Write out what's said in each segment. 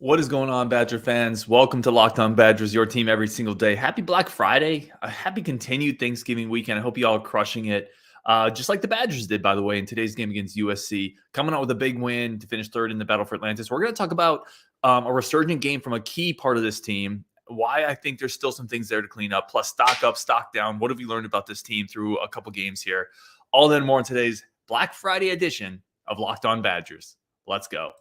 What is going on, Badger fans? Welcome to Locked On Badgers, your team every single day. Happy Black Friday. A happy continued Thanksgiving weekend. I hope you all are crushing it, just like the Badgers did, by the way, in today's game against USC. Coming out with a big win to finish third in the battle for Atlantis. We're going to talk about a resurgent game from a key part of this team, why I think there's still some things there to clean up, plus stock up, stock down. What have we learned about this team through a couple games here? All that and more in today's Black Friday edition of Locked On Badgers. Let's go.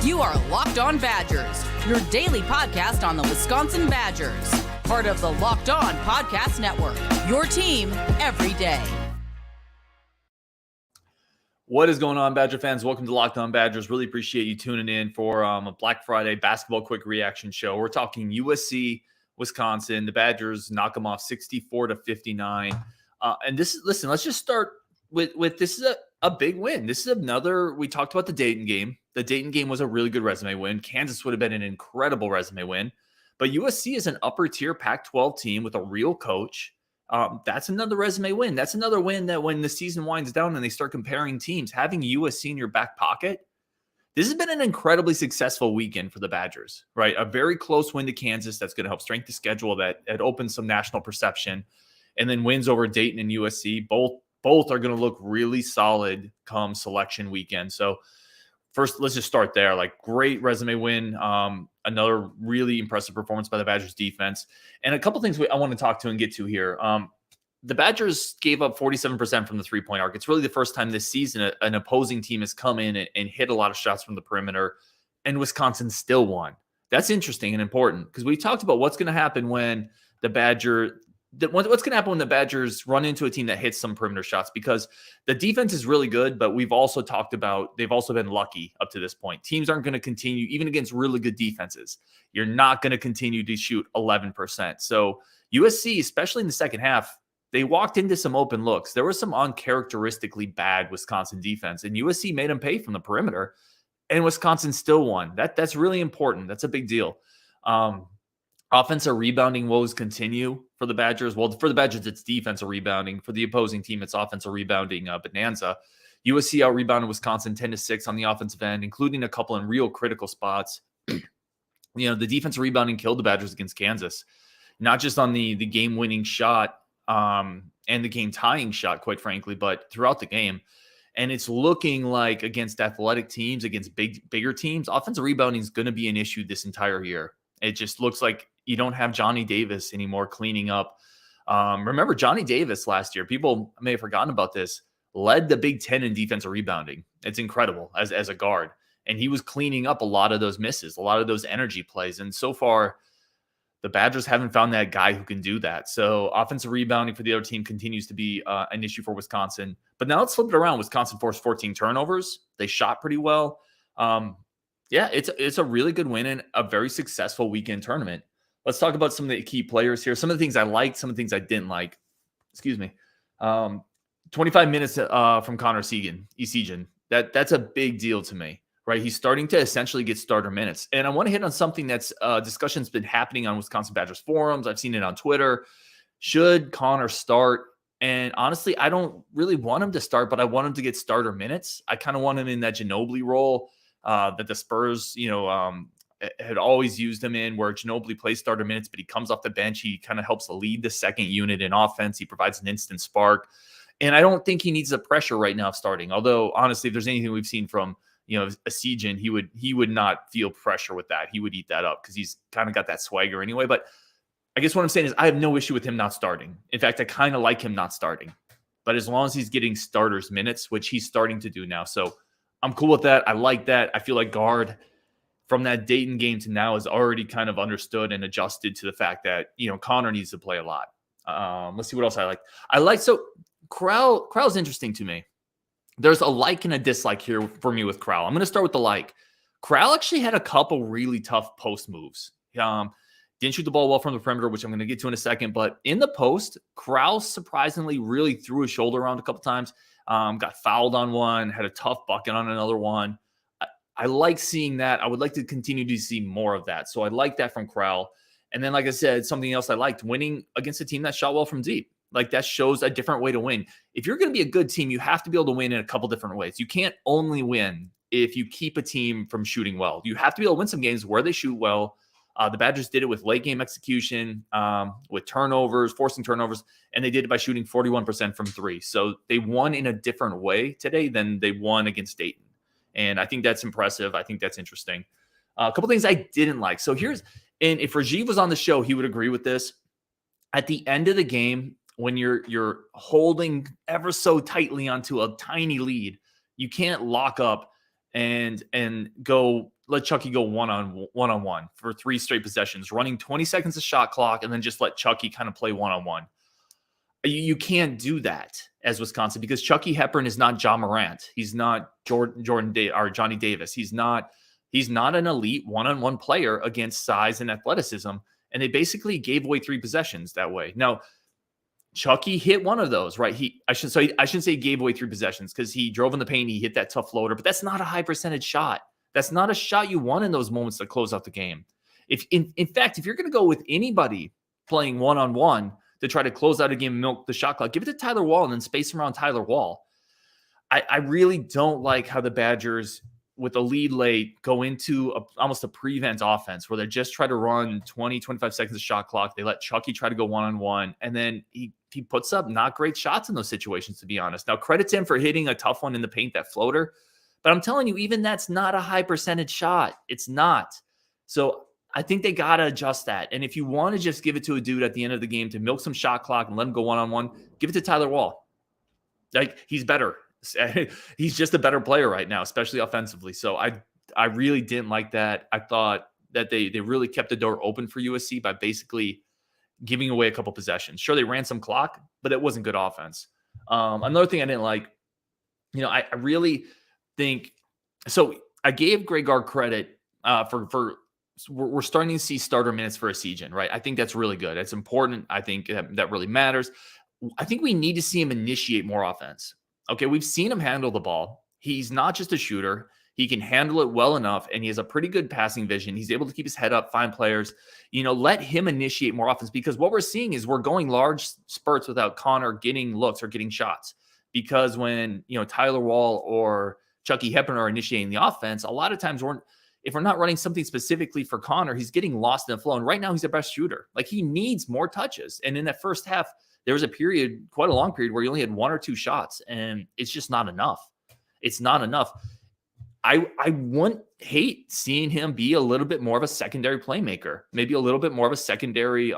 You are Locked On Badgers, your daily podcast on the Wisconsin Badgers. Part of the Locked On Podcast Network, your team every day. What is going on, Badger fans? Welcome to Locked On Badgers. Really appreciate you tuning in for a Black Friday basketball quick reaction show. We're talking USC, Wisconsin. The Badgers knock them off 64-59. And listen, let's just start with this is a big win. This is another, we talked about the Dayton game. The Dayton game was a really good resume win. Kansas would have been an incredible resume win. But USC is an upper-tier Pac-12 team with a real coach. That's another resume win. That's another win that when the season winds down and they start comparing teams, having USC in your back pocket, this has been an incredibly successful weekend for the Badgers, right? A very close win to Kansas that's going to help strengthen the schedule, that opens some national perception, and then wins over Dayton and USC. Both are going to look really solid come selection weekend. So first, let's just start there. Like, great resume win. Another really impressive performance by the Badgers defense. And a couple things I want to talk to and get to here. The Badgers gave up 47% from the three-point arc. It's really the first time this season an opposing team has come in and hit a lot of shots from the perimeter, and Wisconsin still won. That's interesting and important because we talked about what's going to happen when what's going to happen when the Badgers run into a team that hits some perimeter shots, because the defense is really good, but we've also talked about they've also been lucky up to this point. Teams aren't going to continue, even against really good defenses. You're not going to continue to shoot 11%. So USC, especially in the second half, they walked into some open looks. There was some uncharacteristically bad Wisconsin defense, and USC made them pay from the perimeter, and Wisconsin still won. That's really important. That's a big deal. Offensive rebounding woes continue for the Badgers. Well, for the Badgers, it's defensive rebounding. For the opposing team, it's offensive rebounding bonanza. USC out-rebounded Wisconsin 10-6 on the offensive end, including a couple in real critical spots. The defensive rebounding killed the Badgers against Kansas, not just on the game-winning shot and the game-tying shot, quite frankly, but throughout the game. And it's looking like against athletic teams, against bigger teams, offensive rebounding is going to be an issue this entire year. It just looks like you don't have Johnny Davis anymore cleaning up. Remember Johnny Davis last year? People may have forgotten about this. Led the Big Ten in defensive rebounding. It's incredible as a guard. And he was cleaning up a lot of those misses, a lot of those energy plays. And so far, the Badgers haven't found that guy who can do that. So offensive rebounding for the other team continues to be an issue for Wisconsin. But now let's flip it around. Wisconsin forced 14 turnovers. They shot pretty well. Yeah, it's a really good win and a very successful weekend tournament. Let's talk about some of the key players here. Some of the things I liked, some of the things I didn't like. Excuse me. 25 minutes from Connor Essegian. That's a big deal to me, right? He's starting to essentially get starter minutes. And I want to hit on something that's discussion's been happening on Wisconsin Badgers forums. I've seen it on Twitter. Should Connor start? And honestly, I don't really want him to start, but I want him to get starter minutes. I kind of want him in that Ginobili role that the Spurs, had always used him in, where Ginobili plays starter minutes, but he comes off the bench. He kind of helps lead the second unit in offense. He provides an instant spark. And I don't think he needs the pressure right now of starting. Although, honestly, if there's anything we've seen from, Essegian, he would not feel pressure with that. He would eat that up because he's kind of got that swagger anyway. But I guess what I'm saying is I have no issue with him not starting. In fact, I kind of like him not starting. But as long as he's getting starters minutes, which he's starting to do now. So I'm cool with that. I like that. I feel like guard from that Dayton game to now is already kind of understood and adjusted to the fact that, Connor needs to play a lot. Let's see what else I like. So Crowell's interesting to me. There's a like and a dislike here for me with Crowell. I'm going to start with the like. Crowell actually had a couple really tough post moves. Didn't shoot the ball well from the perimeter, which I'm going to get to in a second. But in the post, Crowell surprisingly really threw his shoulder around a couple times. Got fouled on one, had a tough bucket on another one. I like seeing that. I would like to continue to see more of that. So I like that from Crowell. And then, like I said, something else I liked, winning against a team that shot well from deep. Like, that shows a different way to win. If you're going to be a good team, you have to be able to win in a couple different ways. You can't only win if you keep a team from shooting well. You have to be able to win some games where they shoot well. The Badgers did it with late game execution, with turnovers, forcing turnovers, and they did it by shooting 41% from three. So they won in a different way today than they won against Dayton. And I think that's impressive. I think that's interesting. A couple things I didn't like. So and if Rajiv was on the show, he would agree with this. At the end of the game, when you're holding ever so tightly onto a tiny lead, you can't lock up and go let Chucky go one-on-one for 3 straight possessions, running 20 seconds of shot clock, and then just let Chucky kind of play one-on-one. You can't do that as Wisconsin because Chucky Hepburn is not Ja Morant. He's not or Johnny Davis. He's not an elite one-on-one player against size and athleticism. And they basically gave away 3 possessions that way. Now, Chucky hit one of those, right? I shouldn't say he gave away 3 possessions because he drove in the paint. He hit that tough floater, but that's not a high percentage shot. That's not a shot you want in those moments to close out the game. In fact, if you're going to go with anybody playing one-on-one to try to close out a game and milk the shot clock, give it to Tyler Wall and then space around Tyler Wall. I really don't like how the Badgers, with a lead late, go into almost a prevent offense where they just try to run 20, 25 seconds of shot clock. They let Chucky try to go one-on-one, and then he puts up not great shots in those situations, to be honest. Now, credit to him for hitting a tough one in the paint, that floater. But I'm telling you, even that's not a high percentage shot. It's not. So I think they got to adjust that. And if you want to just give it to a dude at the end of the game to milk some shot clock and let him go one-on-one, give it to Tyler Wall. Like, he's better. He's just a better player right now, especially offensively. So I really didn't like that. I thought that they really kept the door open for USC by basically giving away a couple possessions. Sure, they ran some clock, but it wasn't good offense. Another thing I didn't like, I really think so. I gave Greg Gard credit for we're starting to see starter minutes for Essegian, right? I think that's really good. It's important. I think that really matters. I think we need to see him initiate more offense. Okay, we've seen him handle the ball. He's not just a shooter. He can handle it well enough, and he has a pretty good passing vision. He's able to keep his head up, find players. Let him initiate more offense, because what we're seeing is we're going large spurts without Connor getting looks or getting shots. Because when Tyler Wall or Chucky Hepburn are initiating the offense, a lot of times if we're not running something specifically for Connor, he's getting lost in the flow. And right now he's the best shooter. Like, he needs more touches. And in that first half, there was a period, quite a long period, where he only had 1 or 2 shots, and it's just not enough. It's not enough. I wouldn't hate seeing him be a little bit more of a secondary playmaker, maybe a little bit more of a secondary,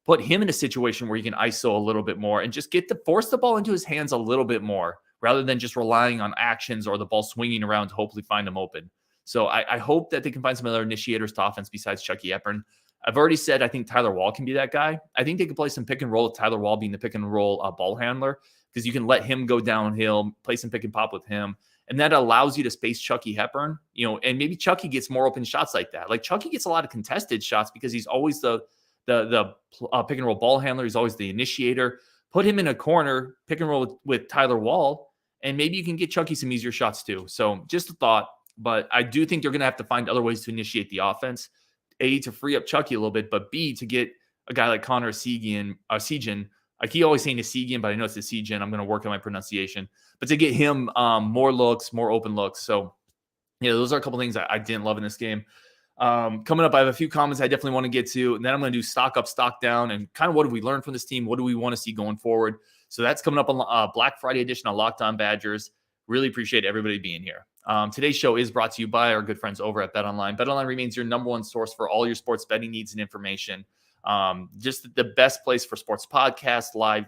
put him in a situation where he can ISO a little bit more and just force the ball into his hands a little bit more, rather than just relying on actions or the ball swinging around to hopefully find him open. So I hope that they can find some other initiators to offense besides Chucky Hepburn. I've already said I think Tyler Wall can be that guy. I think they can play some pick and roll with Tyler Wall being the pick and roll ball handler, because you can let him go downhill, play some pick and pop with him. And that allows you to space Chucky Hepburn, and maybe Chucky gets more open shots like that. Like, Chucky gets a lot of contested shots because he's always the pick and roll ball handler. He's always the initiator. Put him in a corner, pick and roll with Tyler Wall, and maybe you can get Chucky some easier shots too. So just a thought, but I do think they're going to have to find other ways to initiate the offense. A, to free up Chucky a little bit, but B, to get a guy like Connor Essegian. I keep always saying Essegian, but I know it's Essegian. I'm going to work on my pronunciation. But to get him more looks, more open looks. So, those are a couple things I didn't love in this game. Coming up, I have a few comments I definitely want to get to, and then I'm going to do stock up, stock down, and kind of what have we learned from this team? What do we want to see going forward? So that's coming up on Black Friday edition of Locked On Badgers. Really appreciate everybody being here. Today's show is brought to you by our good friends over at BetOnline. BetOnline remains your number one source for all your sports betting needs and information. Just the best place for sports podcasts, live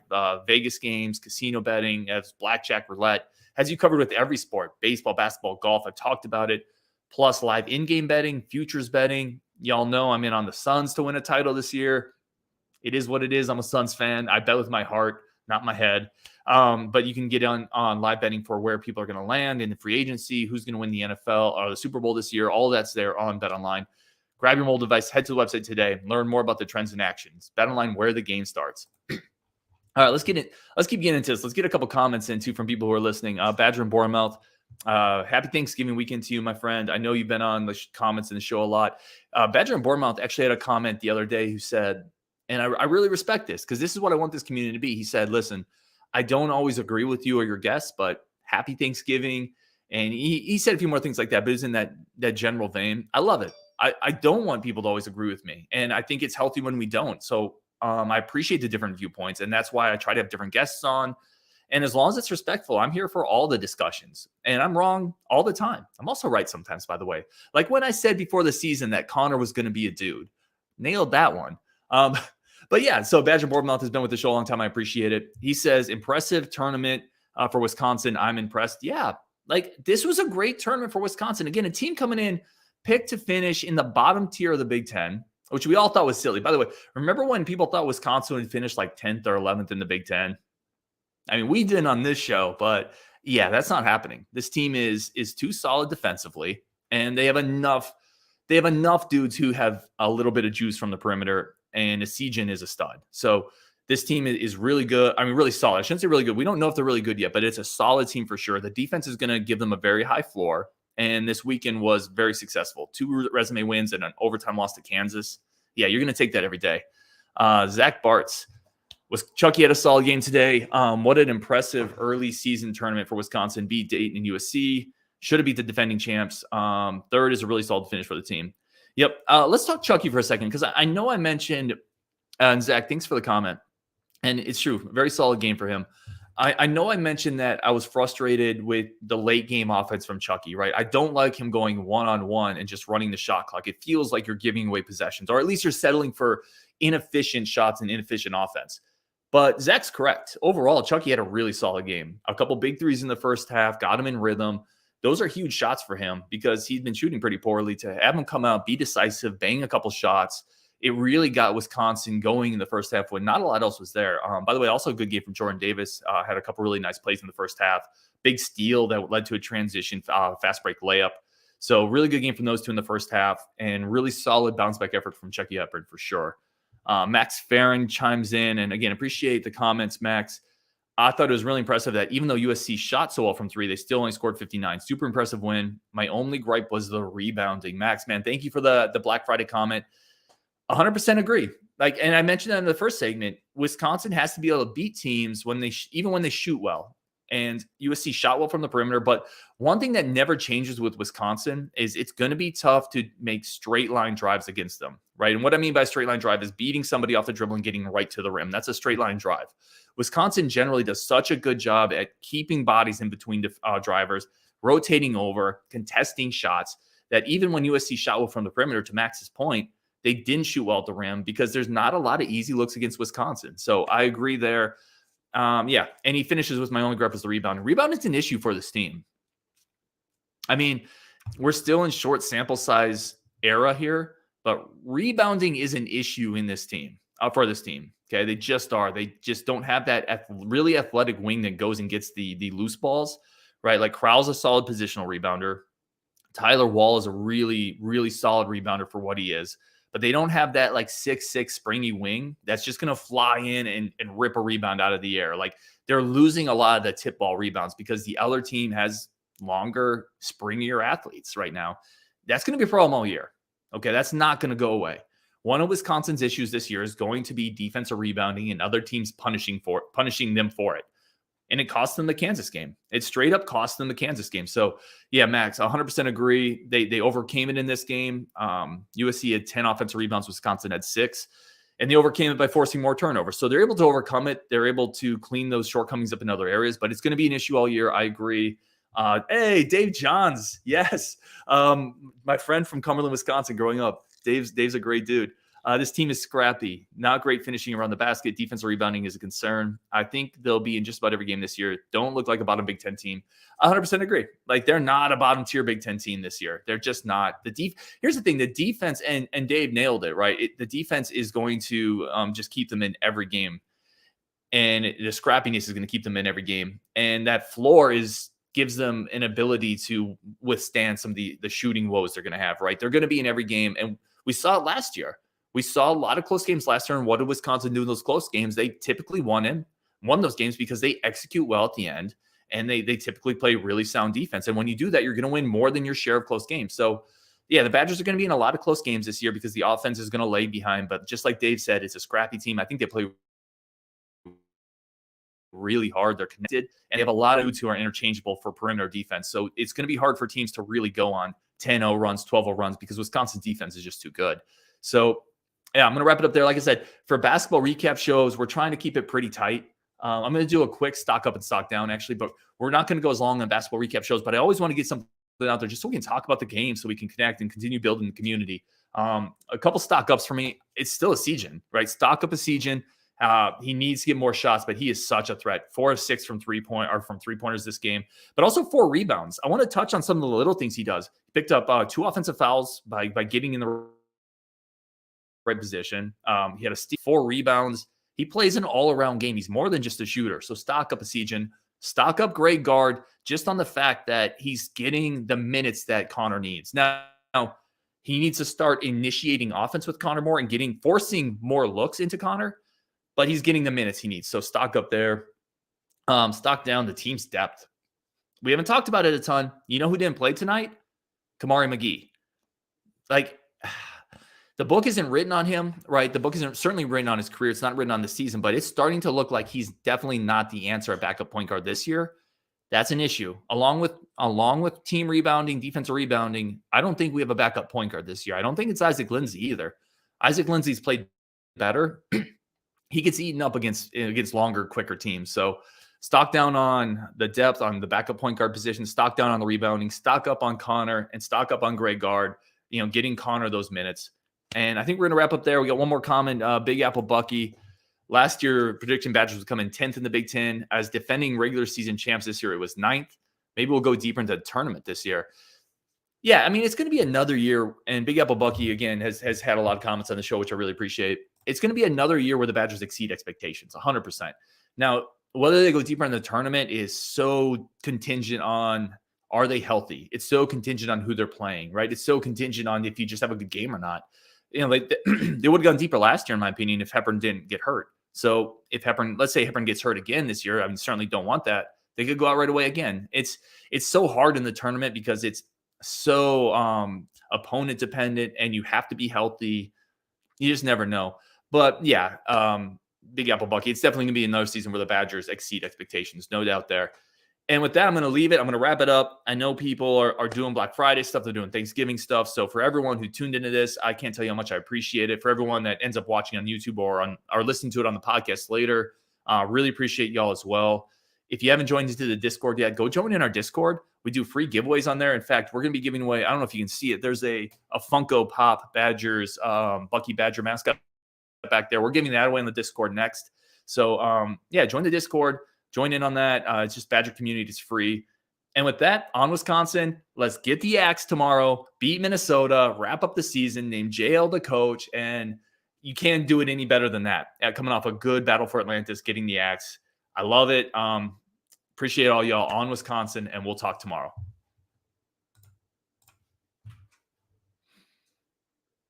Vegas games, casino betting, as blackjack, roulette, has you covered with every sport: baseball, basketball, golf. I've talked about it. Plus live in-game betting, futures betting. Y'all know I'm in on the Suns to win a title this year. It is what it is. I'm a Suns fan. I bet with my heart, not my head. But you can get on live betting for where people are going to land in the free agency, who's going to win the NFL or the Super Bowl this year. All that's there on BetOnline. Grab your mobile device, head to the website today, learn more about the trends and actions. BetOnline, where the game starts. All right, let's keep getting into this. Let's get a couple comments in too from people who are listening. Badger and Bournemouth, happy Thanksgiving weekend to you, my friend. I know you've been on the comments in the show a lot. Badger and Bournemouth actually had a comment the other day who said, and I really respect this, because this is what I want this community to be. He said, listen, I don't always agree with you or your guests, but happy Thanksgiving. And he said a few more things like that, but it's in that general vein. I love it. I don't want people to always agree with me. And I think it's healthy when we don't. So I appreciate the different viewpoints. And that's why I try to have different guests on. And as long as it's respectful, I'm here for all the discussions. And I'm wrong all the time. I'm also right sometimes, by the way. Like when I said before the season that Connor was going to be a dude. Nailed that one. But yeah, so Badger Bournemouth has been with the show a long time. I appreciate it. He says, impressive tournament for Wisconsin. I'm impressed. Yeah, like this was a great tournament for Wisconsin. Again, a team coming in picked to finish in the bottom tier of the Big Ten, which we all thought was silly. By the way, remember when people thought Wisconsin would finish like 10th or 11th in the Big Ten? I mean, we didn't on this show, but yeah, that's not happening. This team is too solid defensively, and they have enough dudes who have a little bit of juice from the perimeter, and Essegian is a stud. So this team is really good. I mean, really solid. I shouldn't say really good. We don't know if they're really good yet, but it's a solid team for sure. The defense is going to give them a very high floor, and this weekend was very successful. 2 resume wins and an overtime loss to Kansas. Yeah, you're going to take that every day. Zach Bartz. Chucky had a solid game today. What an impressive early season tournament for Wisconsin. Beat Dayton and USC. Should have beat the defending champs. Third is a really solid finish for the team. Yep. Let's talk Chucky for a second, because I know I mentioned, and Zach, thanks for the comment. And it's true. Very solid game for him. I know I mentioned that I was frustrated with the late game offense from Chucky, right? I don't like him going one-on-one and just running the shot clock. It feels like you're giving away possessions, or at least you're settling for inefficient shots and inefficient offense. But Zach's correct. Overall, Chucky had a really solid game. A couple big threes in the first half, got him in rhythm. Those are huge shots for him because he's been shooting pretty poorly. To have him come out, be decisive, bang a couple shots, it really got Wisconsin going in the first half when not a lot else was there. By the way, also a good game from Jordan Davis. Had a couple really nice plays in the first half. Big steal that led to a transition fast break layup. So really good game from those two in the first half, and really solid bounce back effort from Chucky Hepburn for sure. Max Farron chimes in, and again, appreciate the comments, Max. I thought it was really impressive that even though USC shot so well from 3, they still only scored 59. Super impressive win. My only gripe was the rebounding. Max, man, thank you for the Black Friday comment. 100% agree. And I mentioned that in the first segment, Wisconsin has to be able to beat teams when even when they shoot well. And USC shot well from the perimeter. But one thing that never changes with Wisconsin is it's going to be tough to make straight line drives against them, right? And what I mean by straight line drive is beating somebody off the dribble and getting right to the rim. That's a straight line drive. Wisconsin generally does such a good job at keeping bodies in between drivers, rotating over, contesting shots, that even when USC shot well from the perimeter, to Max's point, they didn't shoot well at the rim because there's not a lot of easy looks against Wisconsin. So I agree there. Yeah, and he finishes with my only gripe is the rebound. Rebound is an issue for this team. I mean, we're still in short sample size era here, but rebounding is an issue in this team, for this team. Okay, they just are. They just don't have that really athletic wing that goes and gets the loose balls, right? Like Crowell's a solid positional rebounder. Tyler Wall is a really, really solid rebounder for what he is. But they don't have that like 6'6" springy wing that's just going to fly in and rip a rebound out of the air. Like they're losing a lot of the tip ball rebounds because the other team has longer, springier athletes right now. That's going to be a problem all year. Okay, that's not going to go away. One of Wisconsin's issues this year is going to be defensive rebounding and other teams punishing them for it. And it cost them the Kansas game. It straight up cost them the Kansas game. So, yeah, Max, 100% agree. They overcame it in this game. USC had 10 offensive rebounds. Wisconsin had 6. And they overcame it by forcing more turnovers. So they're able to overcome it. They're able to clean those shortcomings up in other areas. But it's going to be an issue all year. I agree. Hey, Dave Johns. Yes. My friend from Cumberland, Wisconsin growing up. Dave's a great dude. This team is scrappy, not great finishing around the basket. Defensive rebounding is a concern. I think they'll be in just about every game this year. Don't look like a bottom Big Ten team. 100% agree. Like they're not a bottom tier Big Ten team this year. They're just not. Here's the thing: the defense, and Dave nailed it, right? The defense is going to just keep them in every game, and the scrappiness is going to keep them in every game. And that floor gives them an ability to withstand some of the shooting woes they're going to have. Right? They're going to be in every game, and we saw it last year. We saw a lot of close games last year, and what did Wisconsin do in those close games? They typically won those games because they execute well at the end, and they typically play really sound defense. And when you do that, you're going to win more than your share of close games. So, yeah, the Badgers are going to be in a lot of close games this year because the offense is going to lay behind. But just like Dave said, it's a scrappy team. I think they play really hard. They're connected, and they have a lot of dudes who are interchangeable for perimeter defense. So it's going to be hard for teams to really go on 10-0 runs, 12-0 runs, because Wisconsin's defense is just too good. So, yeah, I'm going to wrap it up there. Like I said, for basketball recap shows, we're trying to keep it pretty tight. I'm going to do a quick stock up and stock down, actually, but we're not going to go as long on basketball recap shows. But I always want to get something out there just so we can talk about the game, so we can connect and continue building the community. A couple stock ups for me. It's still Essegian, right? Stock up Essegian. He needs to get more shots, but he is such a threat. 4 of 6 from three-pointers this game, but also 4 rebounds. I want to touch on some of the little things he does. He picked up 2 offensive fouls by getting in the right position. He had 4 rebounds. He plays an all-around game. He's more than just a shooter. So stock up Essegian. Stock up Greg Gard, just on the fact that he's getting the minutes that Connor needs. Now, he needs to start initiating offense with Connor more and forcing more looks into Connor, but he's getting the minutes he needs. So stock up there. Stock down the team's depth. We haven't talked about it a ton. You know who didn't play tonight? Kamari McGee. Like, the book isn't written on him, right? The book isn't certainly written on his career. It's not written on the season, but it's starting to look like he's definitely not the answer at backup point guard this year. That's an issue. Along with team rebounding, defensive rebounding, I don't think we have a backup point guard this year. I don't think it's Isaac Lindsey either. Isaac Lindsey's played better. He gets eaten up against longer, quicker teams. So stock down on the depth on the backup point guard position, stock down on the rebounding, stock up on Connor, and stock up on Greg Gard, getting Connor those minutes. And I think we're going to wrap up there. We got one more comment. Big Apple Bucky. Last year, prediction Badgers was coming 10th in the Big Ten. As defending regular season champs this year, it was 9th. Maybe we'll go deeper into the tournament this year. Yeah, I mean, it's going to be another year. And Big Apple Bucky, again, has had a lot of comments on the show, which I really appreciate. It's going to be another year where the Badgers exceed expectations, 100%. Now, whether they go deeper in the tournament is so contingent on, are they healthy? It's so contingent on who they're playing, right? It's so contingent on if you just have a good game or not. They would have gone deeper last year, in my opinion, if Hepburn didn't get hurt. So if let's say Hepburn gets hurt again this year, I mean, certainly don't want that. They could go out right away again. It's so hard in the tournament because it's so opponent dependent and you have to be healthy. You just never know. But yeah, Big Apple Bucky, it's definitely going to be another season where the Badgers exceed expectations, no doubt there. And with that, I'm going to leave it. I'm going to wrap it up. I know people are doing Black Friday stuff. They're doing Thanksgiving stuff. So for everyone who tuned into this, I can't tell you how much I appreciate it. For everyone that ends up watching on YouTube or listening to it on the podcast later, really appreciate y'all as well. If you haven't joined into the Discord yet, go join in our Discord. We do free giveaways on there. In fact, we're going to be giving away, I don't know if you can see it, there's a Funko Pop Badgers, Bucky Badger mascot back there. We're giving that away in the Discord next. So yeah, join the Discord. Join in on that. It's just Badger community. It's free. And with that, on Wisconsin, let's get the axe tomorrow, beat Minnesota, wrap up the season, name JL the coach, and you can't do it any better than that. Coming off a good battle for Atlantis, getting the axe. I love it. Appreciate all y'all on Wisconsin, and we'll talk tomorrow.